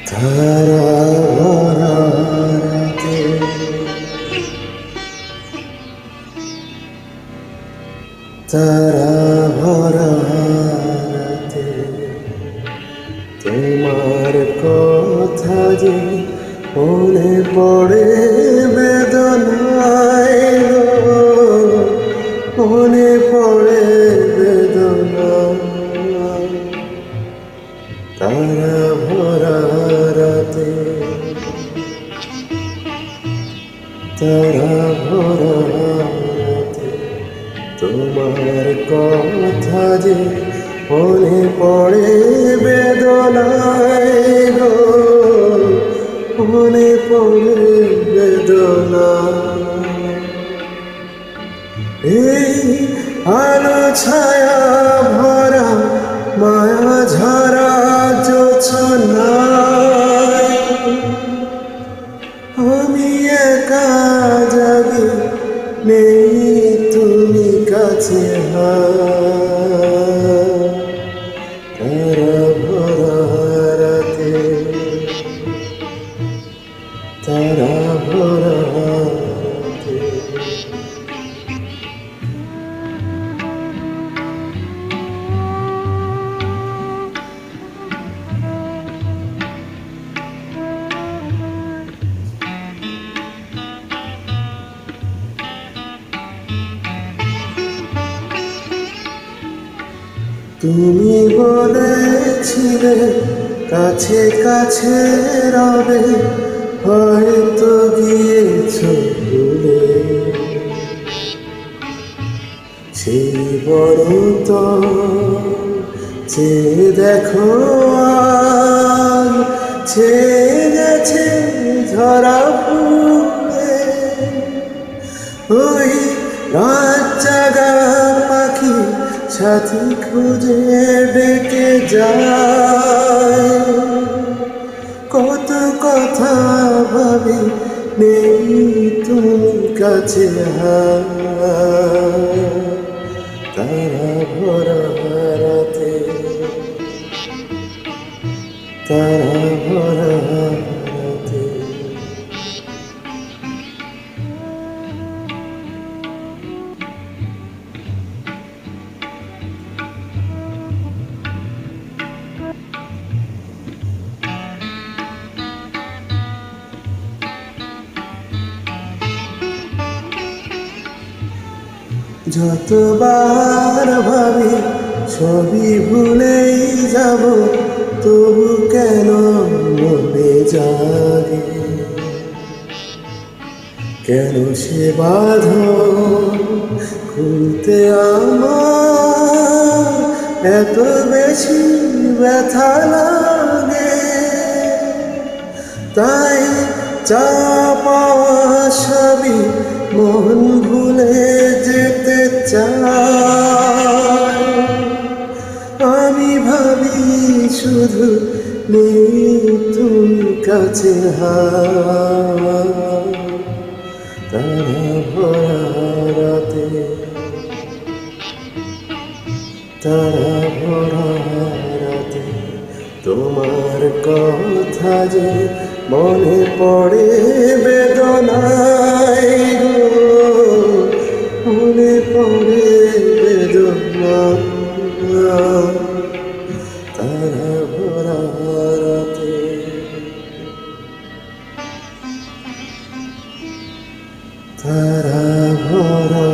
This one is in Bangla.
তারা ভরা রাতে তারা ভরা রাতে তোমার কথা যে মনে পড়ে বেদনায় গো, মনে পড়ে বেদনায়। তারা ভরা রাতে তারা ভরা রাতে তোমার কথা যে মনে পড়ে বেদনায় গো, মনে পড়ে বেদনায়। এই আলো ছায়া ভরা মায়া ঝরা জোছনায় আমি একা জাগি, নেই তুমি কাছে। তারা ভরা রাতে তারা ভরা রাতে তুমি বলেছিলে কাছে কাছে রবে, হয়তো গিয়েছ ভুলে। সেই বড় তো চেয়ে দেখো আর ছেয়ে গেছে ঝরা ফুলে। ওই রাত জাগা পাখি সাথী খুঁজে ডেকে যায়, কত কথা ভাবি, নেই তুমি কাছে। তারা ভরা রাতে তারা ভরা রাতে যতবার ভাবি সবই ভুলেই যাব, তবু কেন মনে জাগে, কেন সে বাঁধন খুলতে আমার এত বেশি ব্যথা লাগে। তাই চাপা সবই মন ভুলে যেতে চাই। আমি ভাবি শুধু, নেই তুমি কাছে। তারা ভরা রাতে তারা ভরা রাতে তোমার কথা যে মনে পড়ে বেদনায় গো, মনে পড়ে বেদনায়। তারা ভরা রাতে তারা ভরা